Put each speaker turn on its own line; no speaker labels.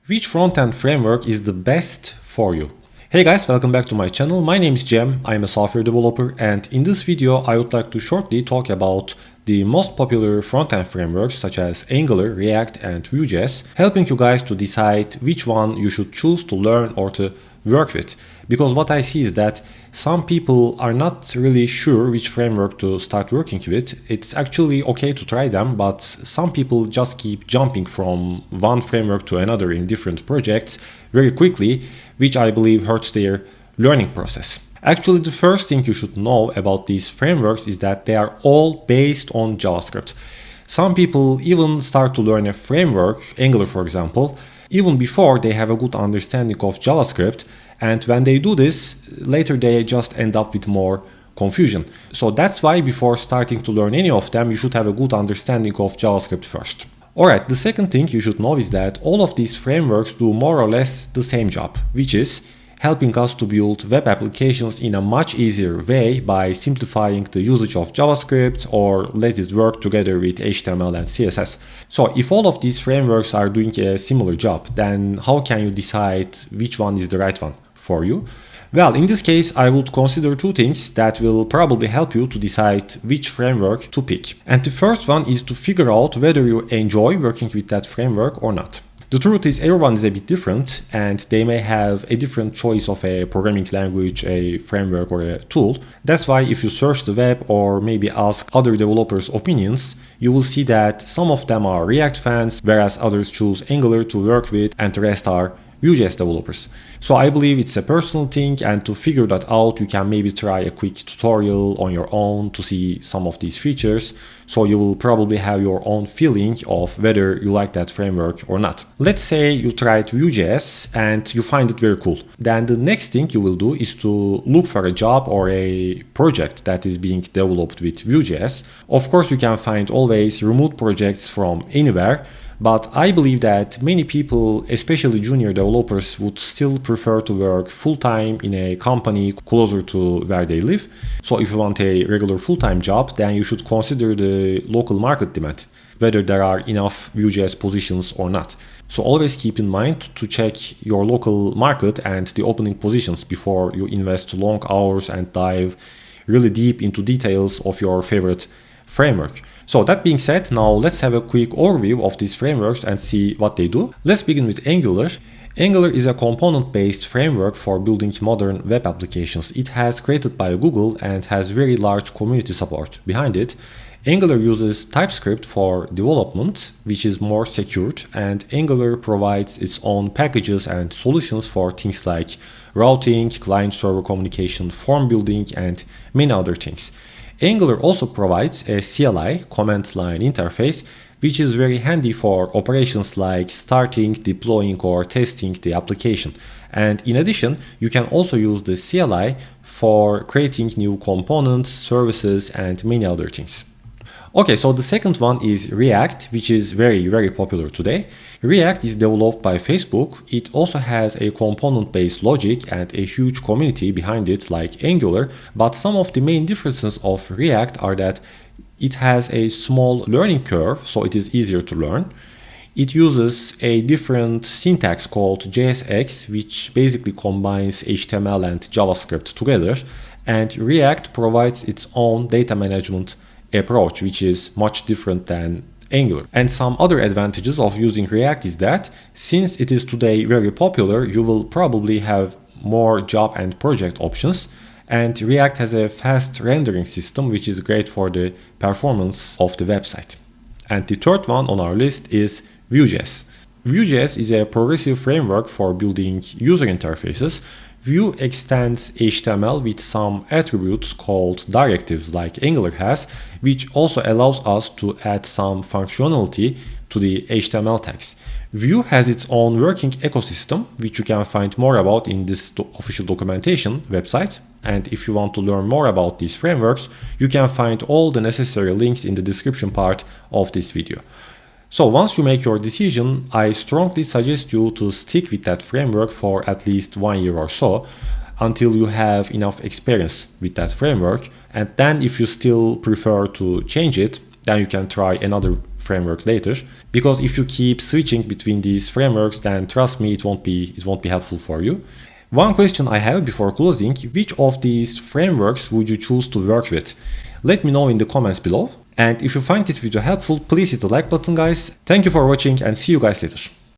Which front-end framework is the best for you? Hey guys, welcome back to my channel. My name is Jem, I'm a software developer, and in this video I would like to shortly talk about the most popular front-end frameworks such as Angular, React, and Vuejs, helping you guys to decide which one you should choose to learn or to work with. Because what I see is that some people are not really sure which framework to start working with. It's actually okay to try them, but some people just keep jumping from one framework to another in different projects very quickly, which I believe hurts their learning process. Actually, the first thing you should know about these frameworks is that they are all based on JavaScript. Some people even start to learn a framework, Angular for example, even before they have a good understanding of JavaScript, and when they do this, later they just end up with more confusion. So that's why before starting to learn any of them, you should have a good understanding of JavaScript first. Alright, the second thing you should know is that all of these frameworks do more or less the same job, which is helping us to build web applications in a much easier way by simplifying the usage of JavaScript or let it work together with HTML and CSS. So if all of these frameworks are doing a similar job, then how can you decide which one is the right one for you? Well, in this case, I would consider two things that will probably help you to decide which framework to pick. And the first one is to figure out whether you enjoy working with that framework or not. The truth is everyone is a bit different and they may have a different choice of a programming language, a framework or a tool. That's why if you search the web or maybe ask other developers' opinions, you will see that some of them are React fans, whereas others choose Angular to work with and the rest are Vuejs developers. So I believe it's a personal thing, and to figure that out you can maybe try a quick tutorial on your own to see some of these features, so you will probably have your own feeling of whether you like that framework or not. Let's say you tried Vuejs and you find it very cool. Then the next thing you will do is to look for a job or a project that is being developed with Vuejs. Of course you can find always remote projects from anywhere, but I believe that many people, especially junior developers, would still prefer to work full-time in a company closer to where they live. So if you want a regular full-time job, then you should consider the local market demand, whether there are enough Vuejs positions or not. So always keep in mind to check your local market and the opening positions before you invest long hours and dive really deep into details of your favorite framework. So that being said, now let's have a quick overview of these frameworks and see what they do. Let's begin with Angular. Angular is a component-based framework for building modern web applications. It has created by Google and has very large community support behind it. Angular uses TypeScript for development, which is more secured, and Angular provides its own packages and solutions for things like routing, client-server communication, form building, and many other things. Angular also provides a CLI, command line interface, which is very handy for operations like starting, deploying, or testing the application. And in addition, you can also use the CLI for creating new components, services, and many other things. Okay, so the second one is React, which is very popular today. React is developed by Facebook. It also has a component-based logic and a huge community behind it like Angular, but some of the main differences of React are that it has a small learning curve, so it is easier to learn. It uses a different syntax called JSX, which basically combines HTML and JavaScript together, and React provides its own data management approach, which is much different than Angular. And some other advantages of using React is that since it is today very popular, you will probably have more job and project options, and React has a fast rendering system which is great for the performance of the website. And the third one on our list is Vuejs. Vuejs is a progressive framework for building user interfaces. Vue extends HTML with some attributes called directives like Angular has, which also allows us to add some functionality to the HTML tags. Vue has its own working ecosystem, which you can find more about in this official documentation website. And if you want to learn more about these frameworks, you can find all the necessary links in the description part of this video. So once you make your decision, I strongly suggest you to stick with that framework for at least 1 year or so until you have enough experience with that framework. And then if you still prefer to change it, then you can try another framework later. Because if you keep switching between these frameworks, then trust me, it won't be helpful for you. One question I have before closing: which of these frameworks would you choose to work with? Let me know in the comments below. And if you find this video helpful, please hit the like button, guys. Thank you for watching and see you guys later.